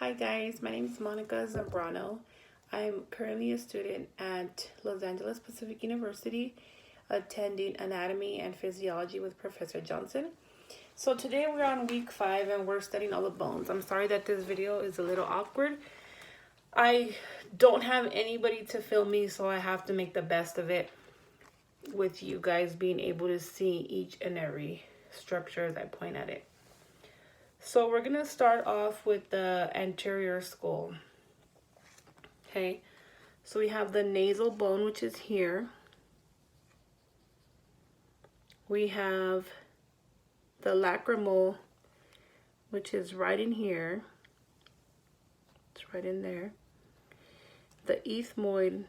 Hi guys, my name is Monica Zambrano. I'm currently a student at Los Angeles Pacific University attending anatomy and physiology with Professor Johnson. So today we're on week 5 and we're studying all the bones. I'm sorry that this video is a little awkward. I don't have anybody to film me, so I have to make the best of it with you guys being able to see each and every structure as I point at it. So we're going to start off with the anterior skull. Okay, so we have the nasal bone, which is here. We have the lacrimal, which is right in here. It's right in there. The ethmoid,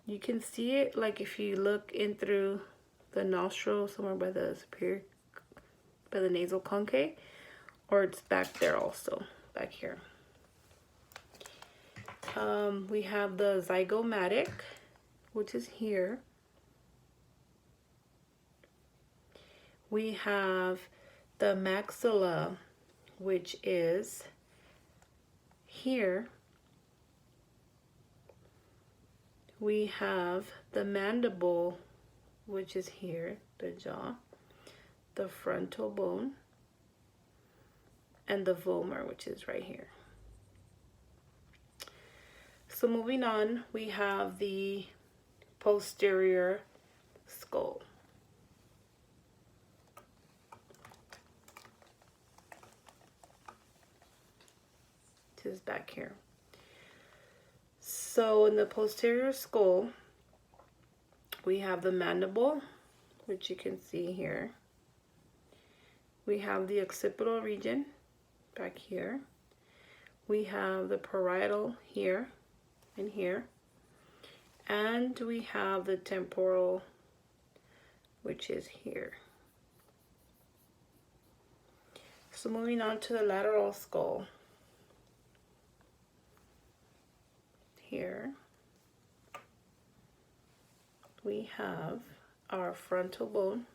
you can see it like if you look in through the nostril somewhere by the superior, by the nasal concave, or it's back there also, back here. We have the zygomatic, which is here. We have the maxilla, which is here. We have the mandible, which is here, the jaw, the frontal bone, and the vomer, which is right here. So moving on, we have the posterior skull. Which is back here. So in the posterior skull, we have the mandible, which you can see here. We have the occipital region back here. We have the parietal here and here. And we have the temporal, which is here. So moving on to the lateral skull. Here we have our frontal bone.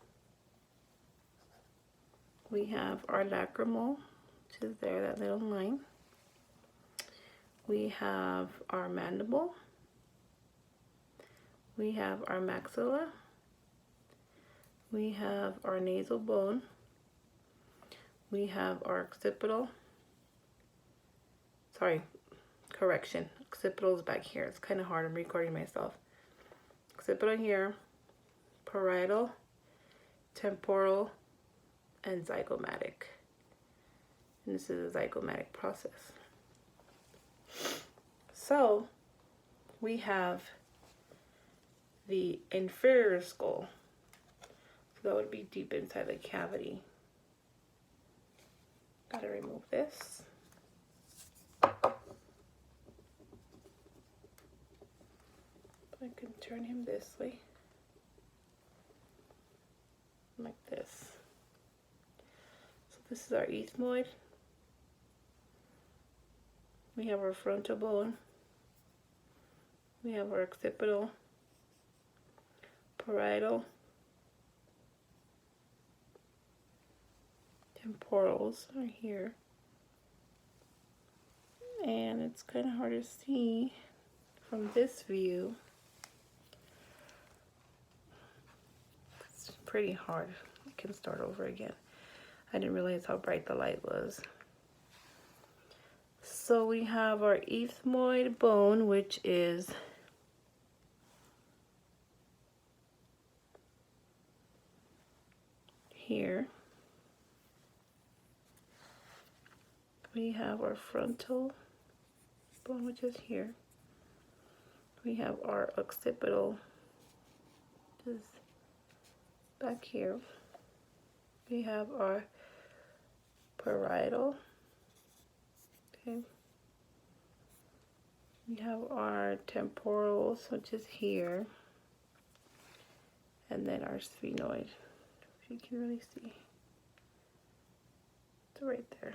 We have our lacrimal, which is there, that little line. We have our mandible. We have our maxilla. We have our nasal bone. We have our occipital. Correction. Occipital is back here. It's kind of hard. I'm recording myself. Occipital here, parietal, temporal, and zygomatic. And this is a zygomatic process. So we have the inferior skull. So that would be deep inside the cavity. Gotta remove this. I can turn him this way, like this. So this is our ethmoid. We have our frontal bone. We have our occipital, parietal, temporals are here. And it's kind of hard to see from this view. Pretty hard. I can start over again. I didn't realize how bright the light was. So we have our ethmoid bone, which is here. We have our frontal bone, which is here. We have our occipital, which is back here. We have our parietal. Okay. We have our temporals, which is here. And then our sphenoid, if you can really see. It's right there.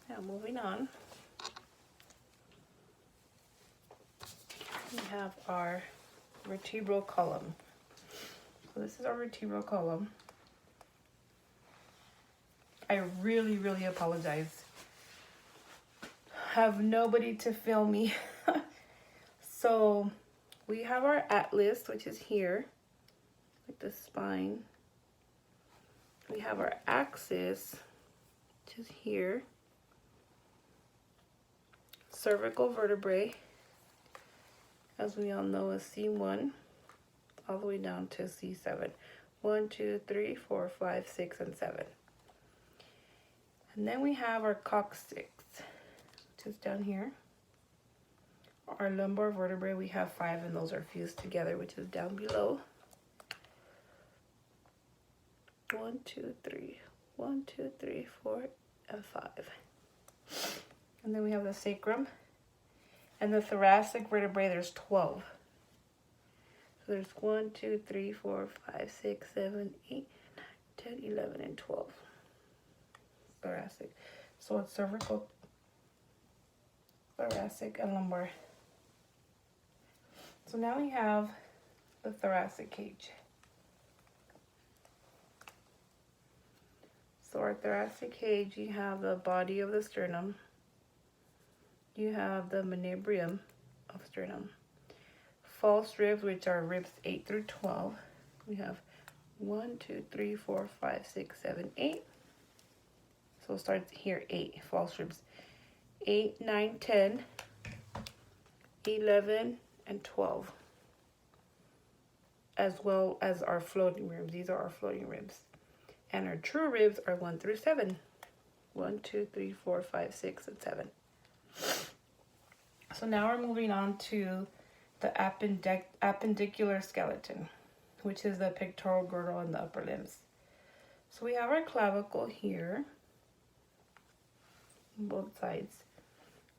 Now moving on. have our vertebral column. So this is our vertebral column. I really, really apologize. Have nobody to film me. So we have our atlas, which is here, like the spine. We have our axis, which is here. Cervical vertebrae, as we all know, is C1 all the way down to C7. 1, 2, 3, 4, 5, 6, and 7. And then we have our coccyx, which is down here. Our lumbar vertebrae, we have 5, and those are fused together, which is down below. 1, 2, 3, 1, 2, 3, 4, and 5. And then we have the sacrum. And the thoracic vertebrae, there's 12. So there's 1, 2, 3, 4, 5, 6, 7, 8, 9, 10, 11, and 12. Thoracic. So it's cervical, thoracic, and lumbar. So now we have the thoracic cage. So our thoracic cage, you have the body of the sternum. You have the manubrium of sternum. False ribs, which are ribs 8 through 12. We have 1, 2, 3, 4, 5, 6, 7, 8. So it starts here, 8 false ribs. 8, 9, 10, 11, and 12. As well as our floating ribs. These are our floating ribs. And our true ribs are 1 through 7. 1, 2, 3, 4, 5, 6, and 7. So now we're moving on to the appendicular skeleton, which is the pectoral girdle and the upper limbs. So we have our clavicle here, on both sides.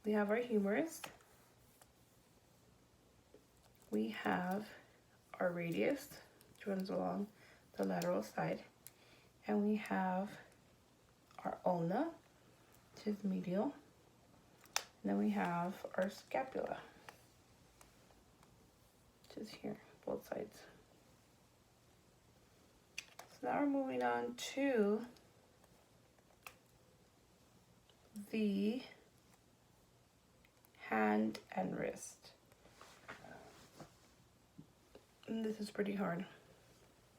We have our humerus. We have our radius, which runs along the lateral side. And we have our ulna, which is medial. And then we have our scapula, which is here, both sides. So now we're moving on to the hand and wrist. And this is pretty hard. I'm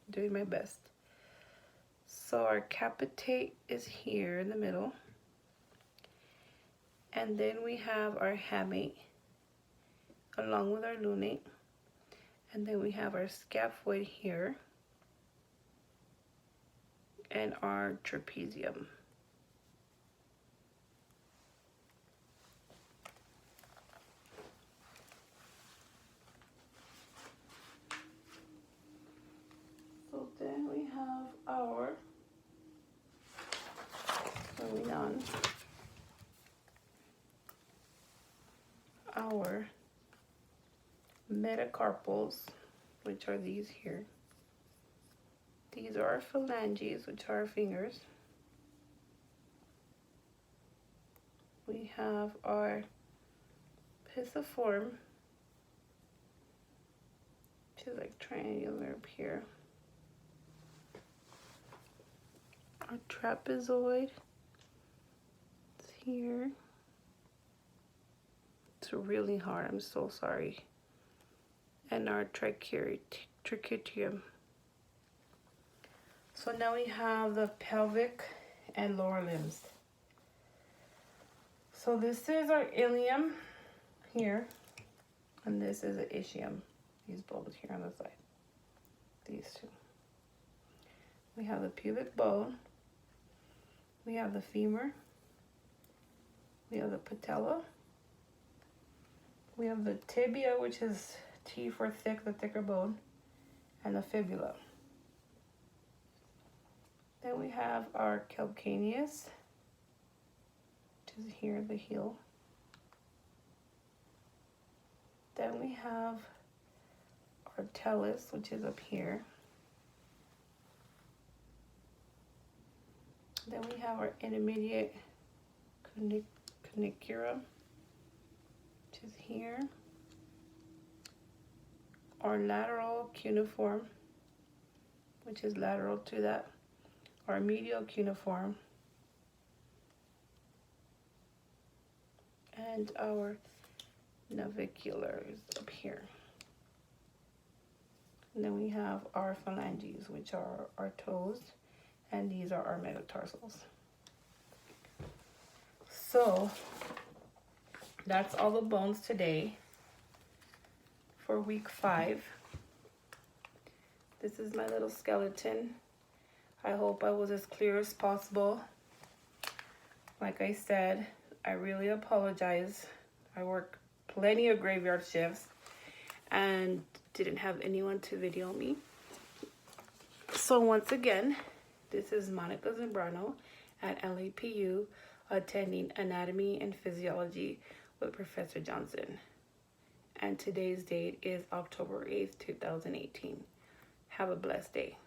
doing my best. So our capitate is here in the middle. And then we have our hamate along with our lunate. And then we have our scaphoid here and our trapezium. So then we have our, moving on, our metacarpals, which are these here. These are our phalanges, which are our fingers. We have our pisiform, which is like triangular up here. Our trapezoid is here. It's really hard, I'm so sorry. And our trichytium. So now we have the pelvic and lower limbs. So this is our ilium here, and this is the ischium. These bones here on the side. These two. We have the pubic bone. We have the femur. We have the patella. We have the tibia, which is T for thick, the thicker bone, and the fibula. Then we have our calcaneus, which is here, the heel. Then we have our talus, which is up here. Then we have our intermediate canicula, which is here. our lateral cuneiform, which is lateral to that, our medial cuneiform, and our navicular is up here. And then we have our phalanges, which are our toes, and these are our metatarsals. So that's all the bones today for week 5. This is my little skeleton. I hope I was as clear as possible. Like I said, I really apologize. I work plenty of graveyard shifts and didn't have anyone to video me. So once again, this is Monica Zambrano at LAPU, attending Anatomy and Physiology with Professor Johnson. And today's date is October 8th, 2018. Have a blessed day.